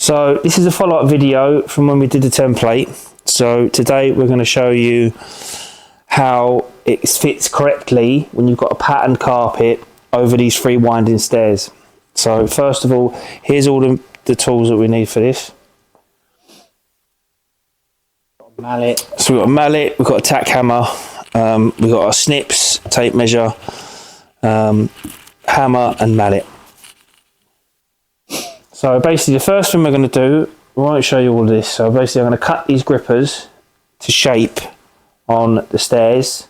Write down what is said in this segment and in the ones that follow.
So this is a follow-up video from when we did the template. So today we're going to show you how it fits correctly when you've got a patterned carpet over these 3 winding stairs. So first of all, here's all the tools that we need for this. Mallet. So we've got a mallet, we've got a tack hammer, we've got our snips, tape measure, hammer and mallet. So basically the first thing we're going to do, we won't show you all of this, so basically I'm going to cut these grippers to shape on the stairs,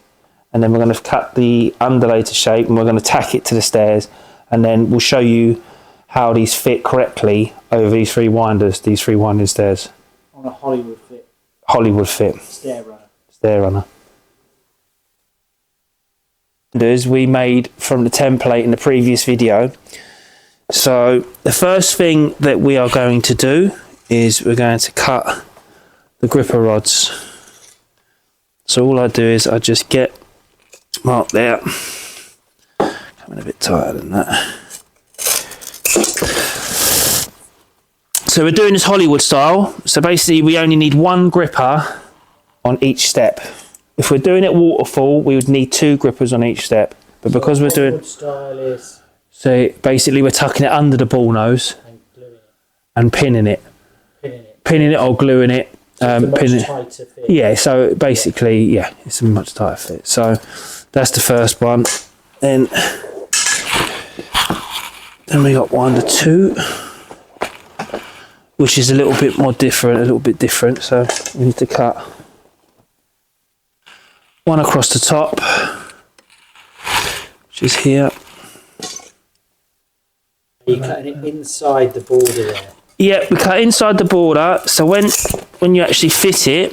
and then we're going to cut the underlay to shape, and we're going to tack it to the stairs, and then we'll show you how these fit correctly over these 3 winders, these 3 winding stairs. On a Hollywood fit. Hollywood fit. Stair runner. Stair runner. As we made from the template in the previous video. So the first thing that we are going to do is we're going to cut the gripper rods. So all I do is I just get mark there, coming a bit tighter than that. So we're doing this Hollywood style. So basically we only need 1 gripper on each step. If we're doing it waterfall, we would need 2 grippers on each step. But because we're doing style is, so basically we're tucking it under the ball nose and pinning it. Pinning it or gluing it. Pinning tighter fit. Yeah, so basically, yeah, it's a much tighter fit. So that's the first one. Then we got 1 to 2, which is a little bit more different, a little bit different. So we need to cut 1 across the top, which is here. Are you cutting it inside the border there? Yeah, we cut inside the border, so when you actually fit it,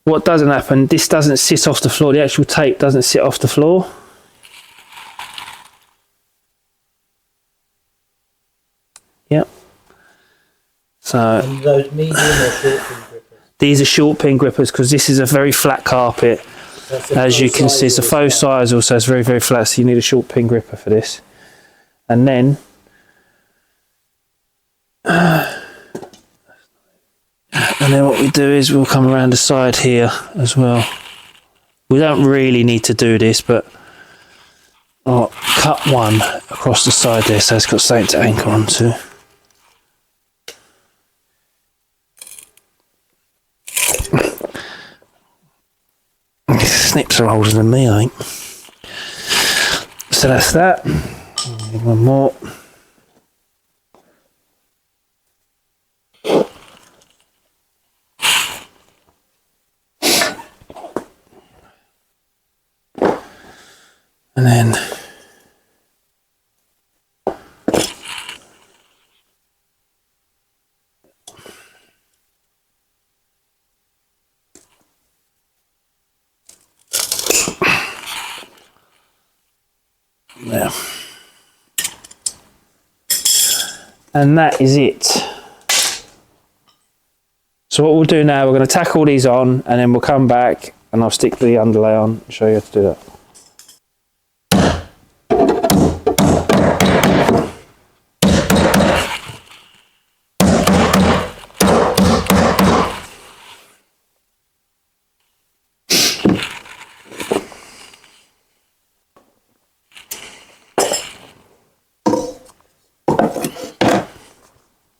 what doesn't happen, this doesn't sit off the floor, the actual tape doesn't sit off the floor. Yep. So and those medium or short pin grippers? These are short pin grippers because this is a very flat carpet. As you can see, it's a faux sisal, so it's very, very flat, so you need a short pin gripper for this. And then what we do is we'll come around the side here as well. We don't really need to do this, but I'll cut 1 across the side there so it's got something to anchor onto. Snips are older than me, I think. So that's that. Need 1 more. And then there. And that is it. So what we'll do now, we're going to tack all these on, and then we'll come back and I'll stick the underlay on and show you how to do that.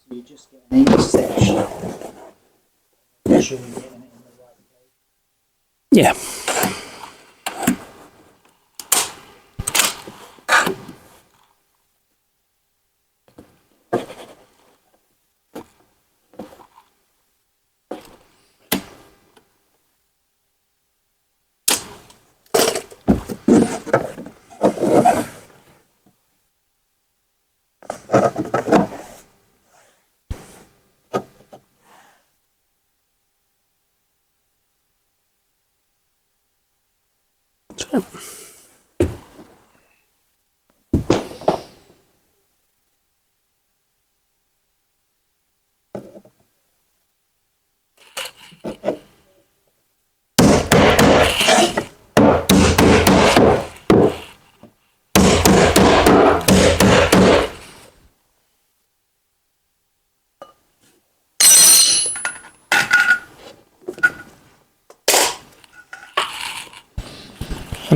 You just get an intersection. Make sure you're getting it in the right place. Yeah.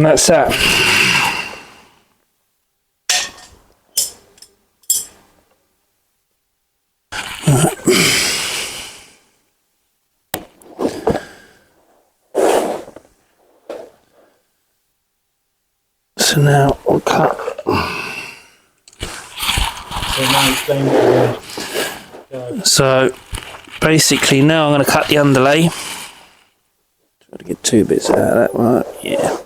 And that's that. So now we'll cut. So now explain what we're doing. So basically now I'm going to cut the underlay. Try to get 2 bits out of that one. Yeah.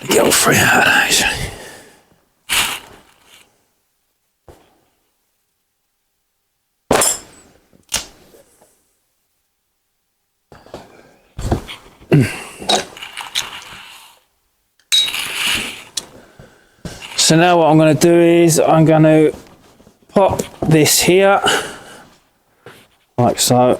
Get all 3 out of those. So now what I'm going to do is I'm going to pop this here, like so.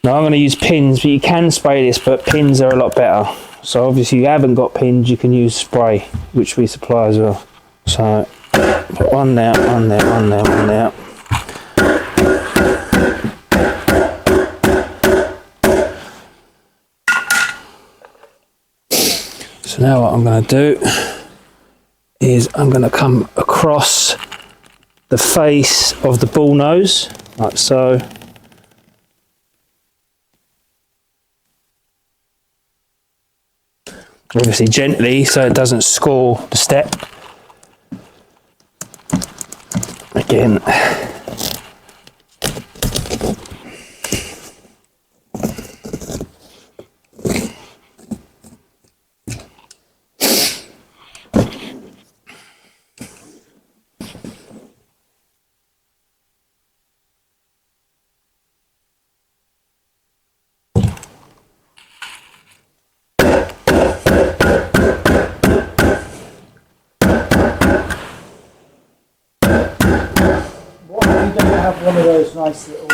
Now I'm going to use pins, but you can spray this, but pins are a lot better. So obviously you haven't got pins, you can use spray, which we supply as well. So put one there, one there, one there, one there. So now what I'm going to do is I'm going to come across the face of the bull nose, like so. Obviously gently, so it doesn't score the step. Again. One of those nice little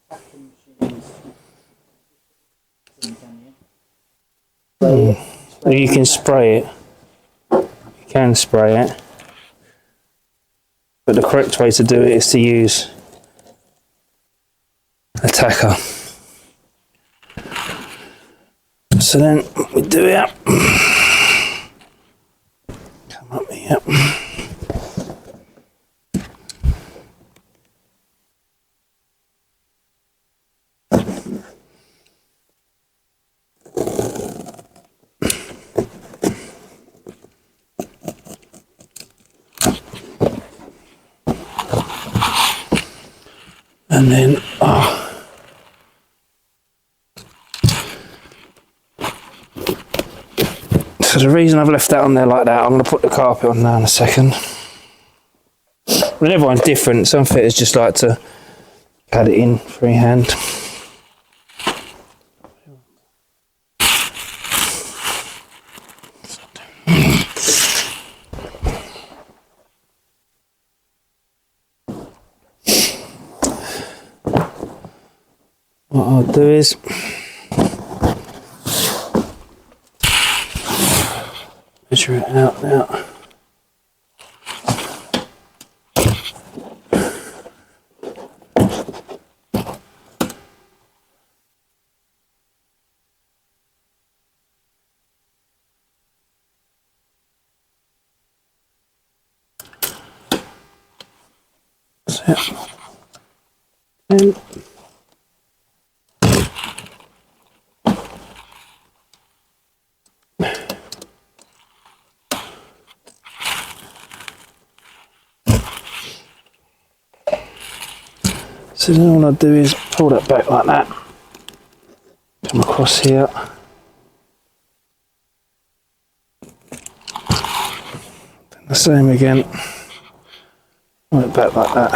packing machines. Well, you can spray it. You can spray it. But the correct way to do it is to use a tacker. So then we do it. Come up here. And then, so the reason I've left that on there like that, I'm going to put the carpet on now in a second. I mean, everyone's different. Some fitters just like to cut it in freehand. What I'll do is measure it out now. And so then all I do is pull that back like that, come across here, then the same again, pull it back like that,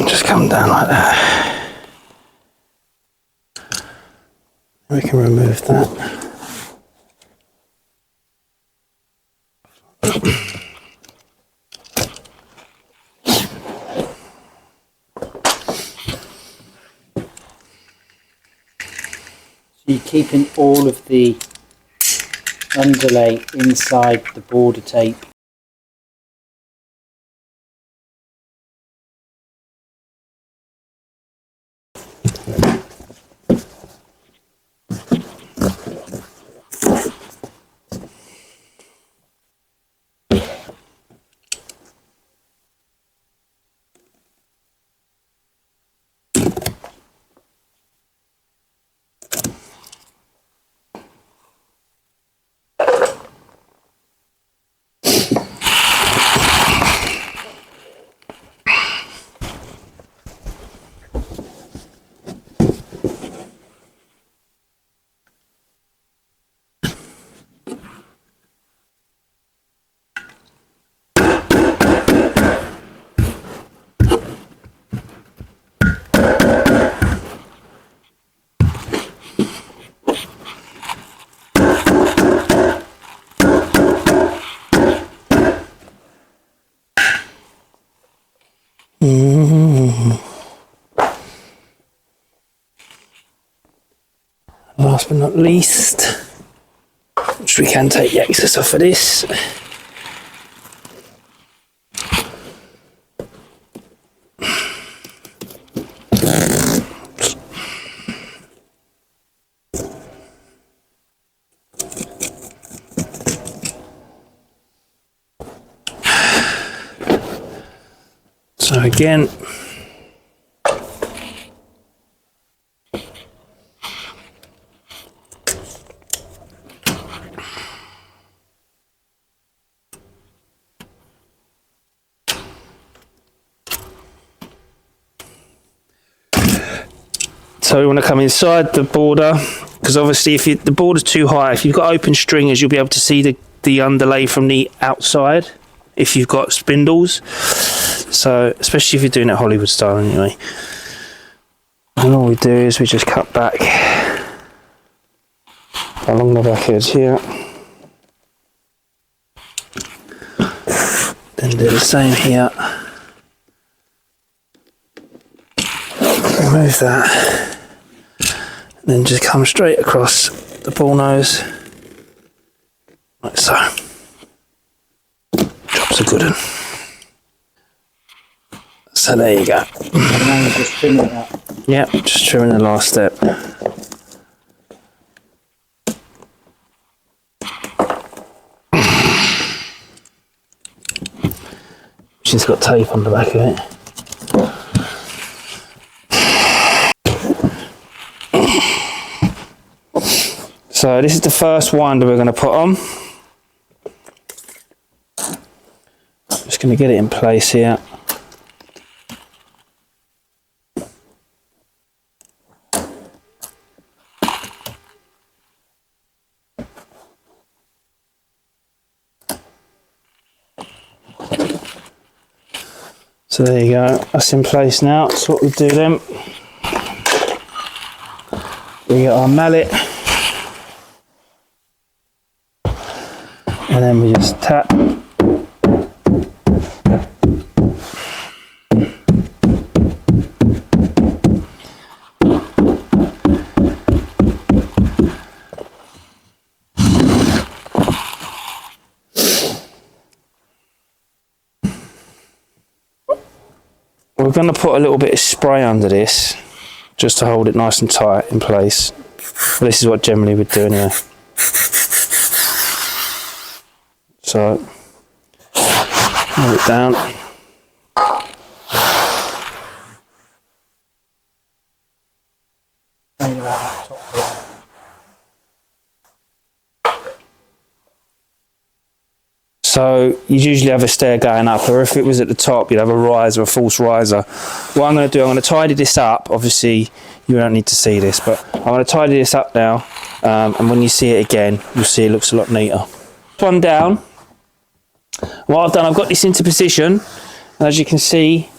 just come down like that, We can remove that. So you're keeping all of the underlay inside the border tape. Last but not least, which we can take the excess off of this. So again, so we want to come inside the border, because obviously if the border's too high, if you've got open stringers, you'll be able to see the underlay from the outside if you've got spindles. So especially if you're doing it Hollywood style anyway. And all we do is we just cut back along the back edge here. Then do the same here. Remove that. And then just come straight across the ball nose. Like so. Job's a good one. So there you go. And now you're just trimming that. Yep, just trimming the last step. She's got tape on the back of it. So this is the first winder we're going to put on. Just going to get it in place here. So there you go, that's in place now. So what we do then, we get our mallet, and then we just tap. We're going to put a little bit of spray under this just to hold it nice and tight in place. Well, this is what generally we'd do anyway. So, hold it down. So you usually have a stair going up, or if it was at the top, you'd have a riser, a false riser. What I'm going to do, I'm going to tidy this up. Obviously, you don't need to see this, but I'm going to tidy this up now. And when you see it again, you'll see it looks a lot neater. One down. What I've done, I've got this into position. And as you can see,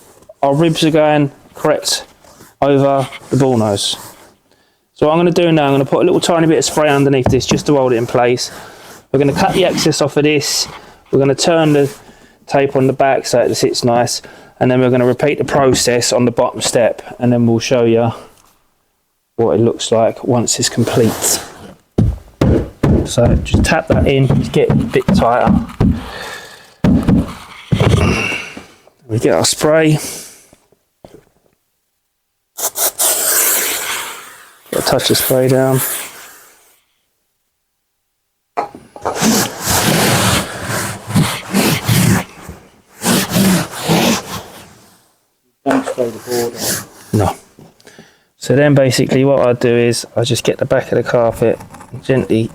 our ribs are going correct over the ball nose. So So what I'm going to do now, I'm going to put a little tiny bit of spray underneath this just to hold it in place. We're going to cut the excess off of this. We're going to turn the tape on the back so it sits nice, and then we're going to repeat the process on the bottom step, and then we'll show you what it looks like once it's complete. So just tap that in to get it a bit tighter. We get our spray. Get a touch of spray down. Don't spray the board on. No. So then basically what I do is I just get the back of the carpet and gently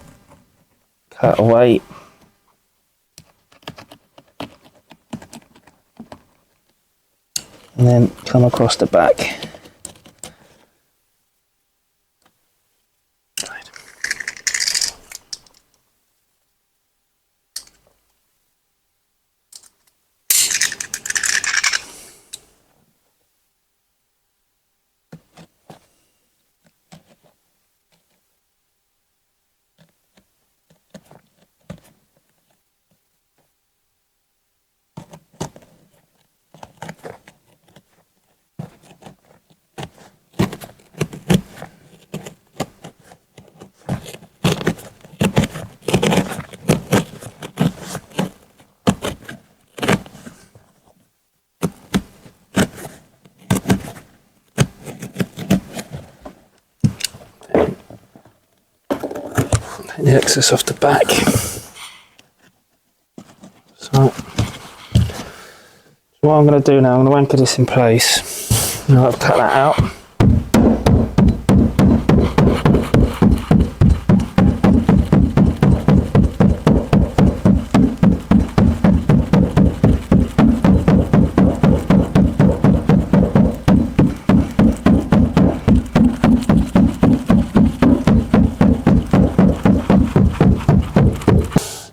cut away. And then come across the back. The excess off the back. So what I'm going to do now, I'm going to anchor this in place. Now I've cut that out.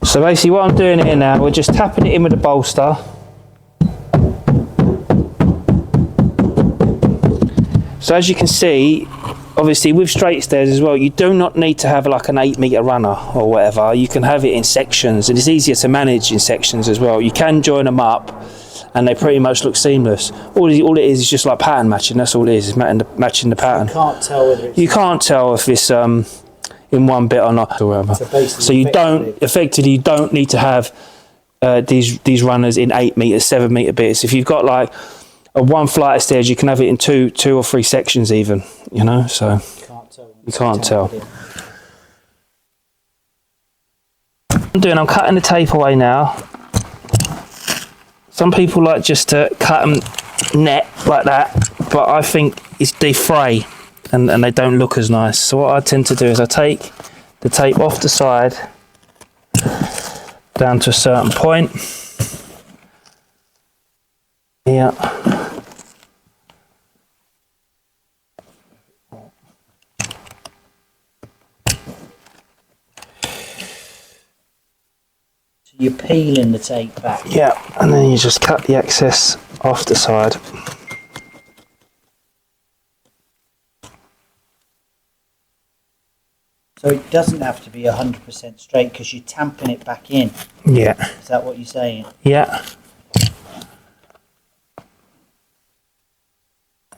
So basically what I'm doing here now, we're just tapping it in with the bolster. So as you can see, obviously with straight stairs as well, you do not need to have like an 8-metre runner or whatever. You can have it in sections, and it's easier to manage in sections as well. You can join them up and they pretty much look seamless. All it is just like pattern matching, that's all it is matching the pattern. You can't tell whether it's... You can't tell if it's in one bit or not or whatever. So you don't need to have these runners in 8-metre, 7-metre bits. If you've got like a one flight of stairs, you can have it in two or three sections even, you know, so you can't tell. I'm cutting the tape away now. Some people like just to cut them net like that, but I think it's defray. And they don't look as nice. So what I tend to do is I take the tape off the side down to a certain point. Yeah. So you're peeling the tape back. Yeah, and then you just cut the excess off the side. So it doesn't have to be 100% straight because you're tamping it back in. Yeah. Is that what you're saying? Yeah.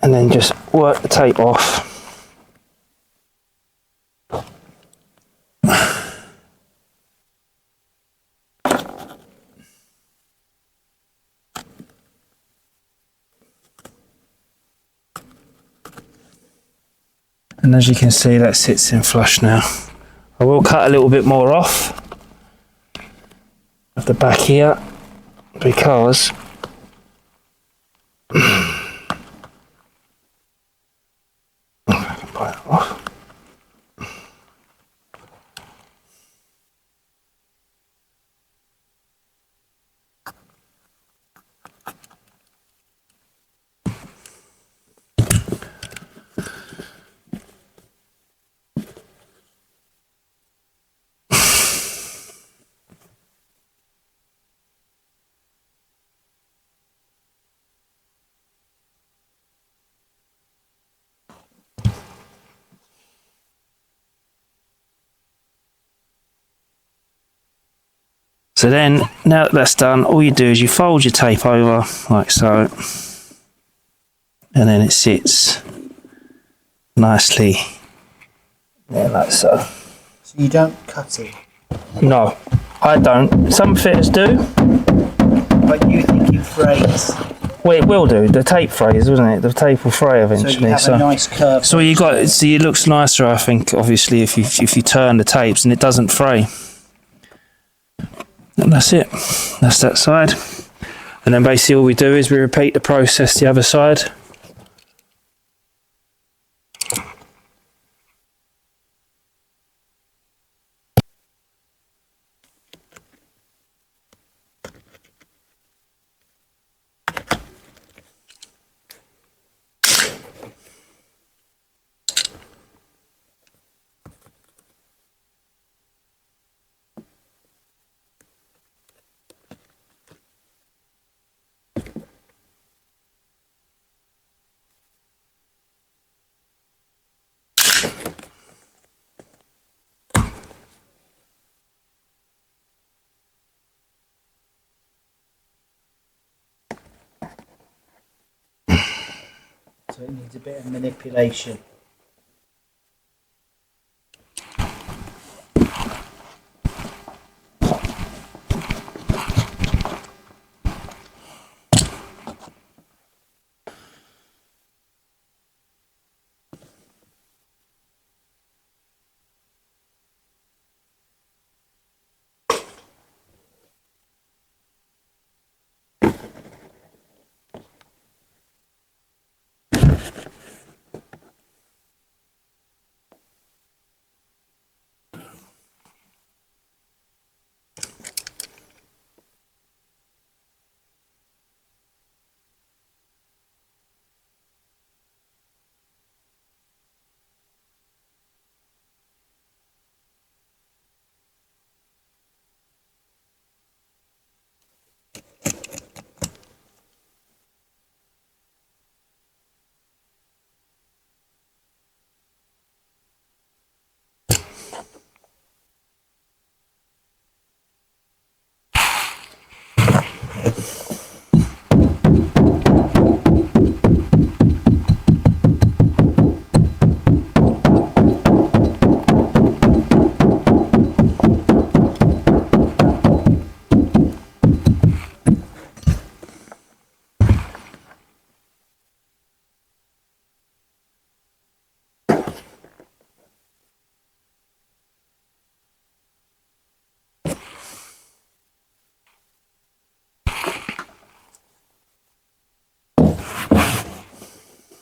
And then just work the tape off. And as you can see, that sits in flush now. I will cut a little bit more off of the back here because I can buy that off. So then, now that that's done, all you do is you fold your tape over like so, and then it sits nicely there like so. So you don't cut it? No, I don't. Some fitters do. But you think it frays? Well, it will do. The tape frays, wasn't it? The tape will fray eventually. So you have a nice curve. So you got. See, it looks nicer, I think. Obviously, if you turn the tapes and it doesn't fray. And that's it. That's that side. And then basically all we do is we repeat the process the other side. So it needs a bit of manipulation.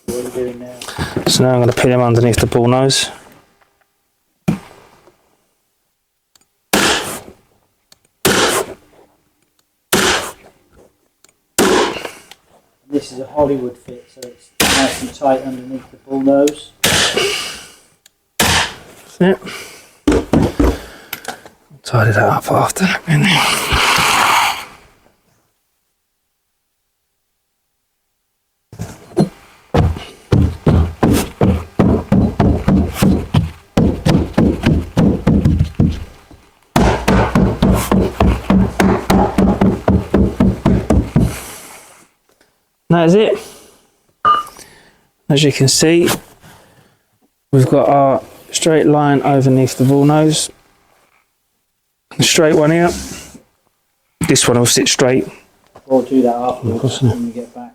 What are you doing now? So now I'm going to pin him underneath the ball nose. This is a Hollywood fit, so it's nice and tight underneath the bull nose. That's it. Tidy that up after that. That is it. As you can see, we've got our straight line underneath the ball nose. The straight one here. This one will sit straight. We'll do that afterwards when we get back.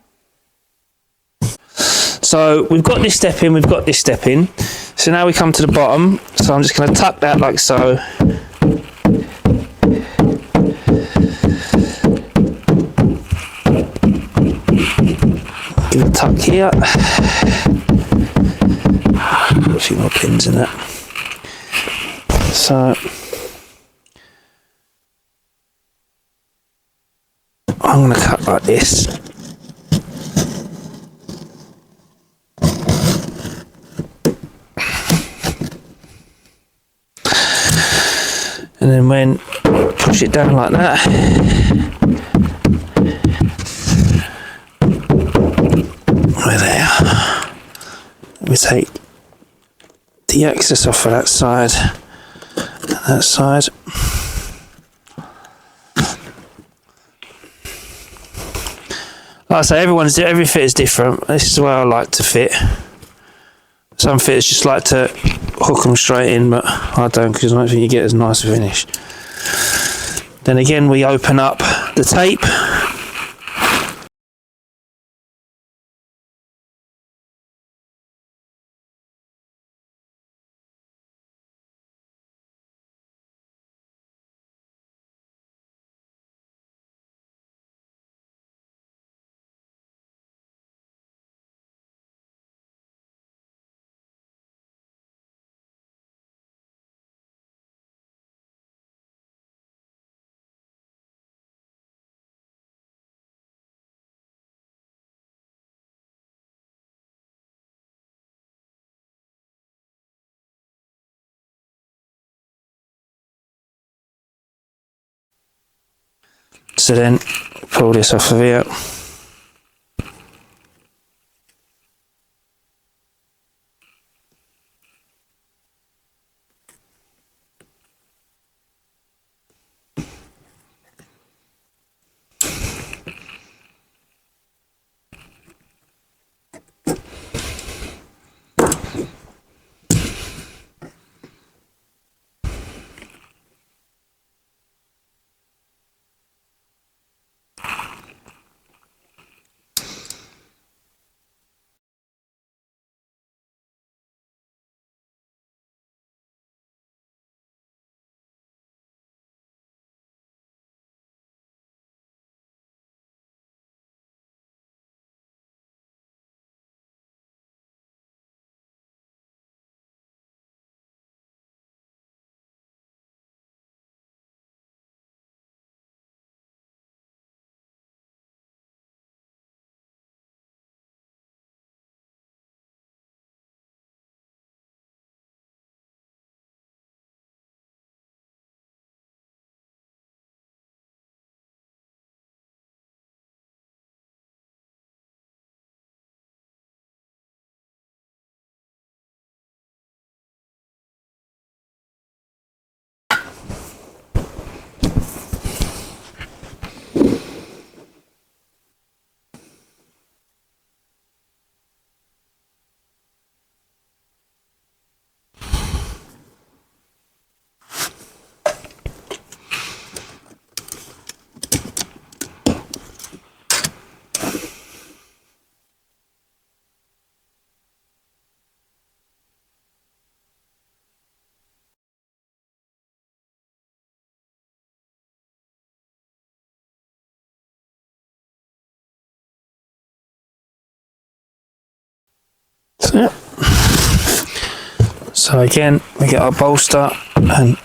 So we've got this step in, we've got this step in. So now we come to the bottom. So I'm just going to tuck that like so. Give a tuck here. Put a few more pins in that. So I'm going to cut like this. And then when push it down like that, we're there. We take the excess off of that side and that side. Like I say, every fit is different. This is the way I like to fit. Some fitters just like to hook them straight in, but I don't, because I don't think you get as nice a finish. Then again, we open up the tape. So then pull this off of here. So again, we get our bolster and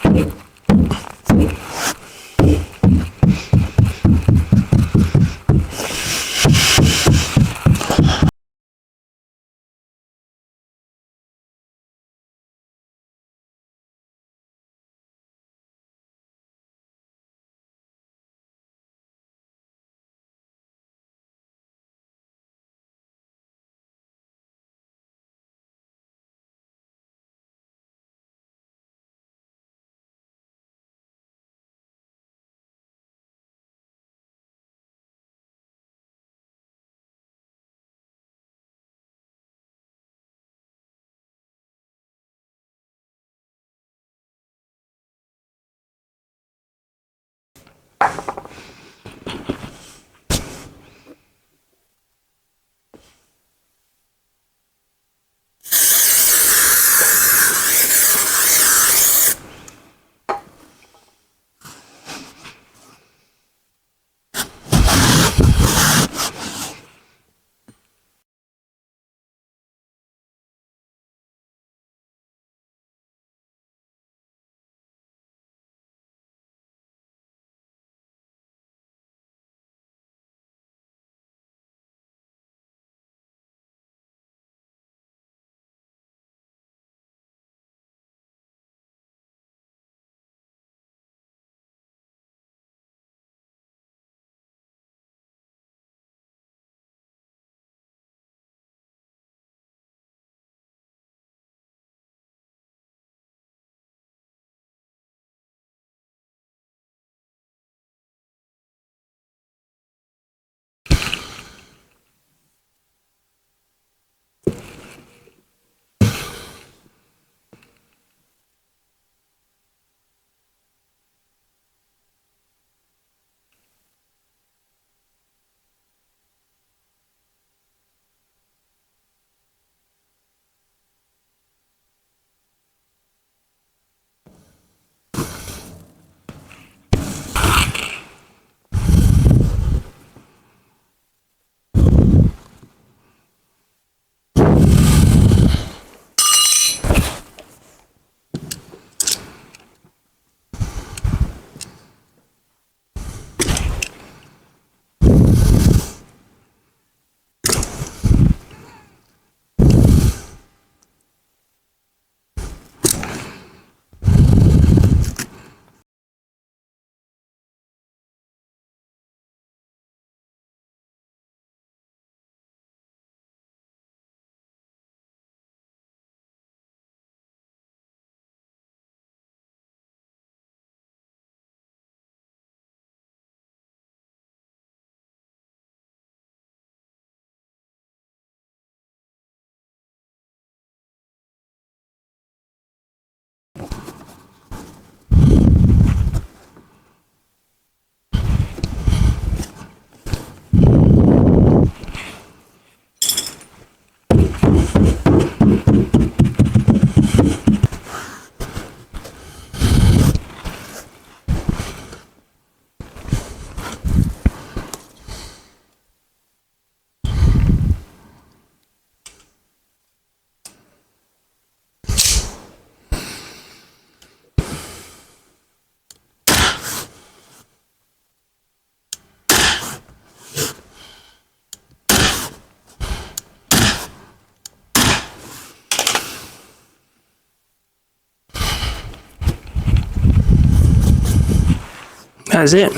That's it.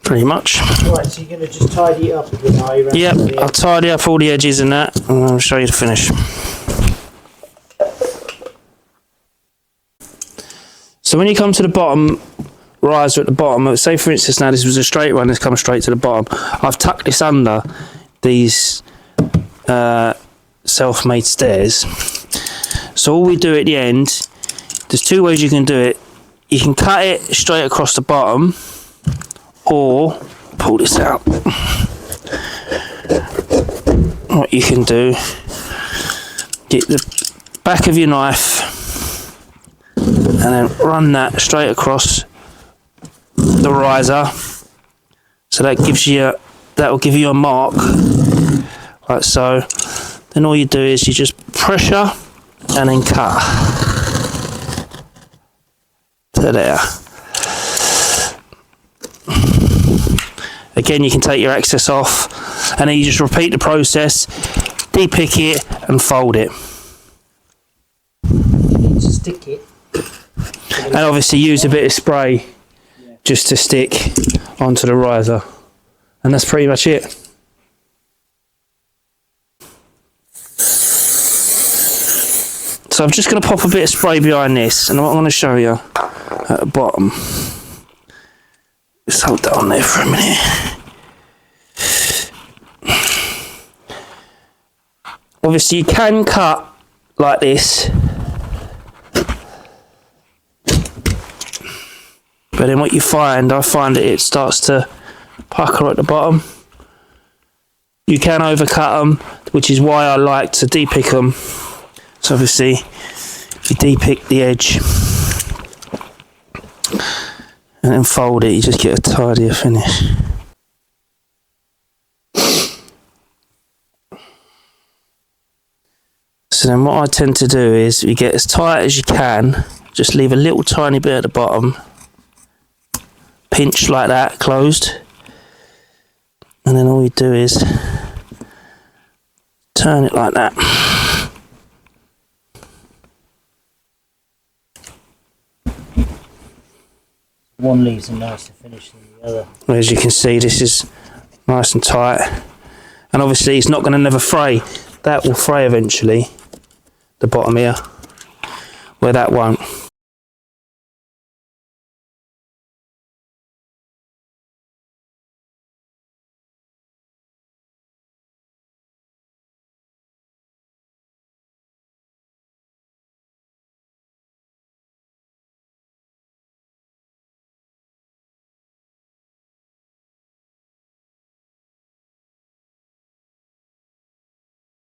Pretty much. Right, so you're going to just tidy it up again, are you? Yep, I'll tidy up all the edges and that, and I'll show you the finish. So when you come to the bottom riser at the bottom, say for instance now this was a straight one, this comes straight to the bottom. I've tucked this under these self-made stairs. So all we do at the end, there's two ways you can do it. You can cut it straight across the bottom, or pull this out. What you can do, get the back of your knife and then run that straight across the riser, so that gives you, that will give you a mark like so. Then all you do is you just pressure and then cut to there. Again, you can take your excess off, and then you just repeat the process, de-pick it and fold it. You need to stick it. And obviously use a bit of spray just to stick onto the riser. And that's pretty much it. So I'm just going to pop a bit of spray behind this, and what I'm going to show you at the bottom. Just hold that on there for a minute. Obviously you can cut like this, but then what you find, I find that it starts to pucker at the bottom. You can overcut them, which is why I like to de-pick them. So obviously you de-pick the edge and then fold it, you just get a tidier finish. So then what I tend to do is you get as tight as you can, just leave a little tiny bit at the bottom, pinch like that, closed, and then all you do is turn it like that. One leaves a nicer finish than the other. As you can see, this is nice and tight, and obviously it's not going to never fray. That will fray eventually, the bottom here, where that won't.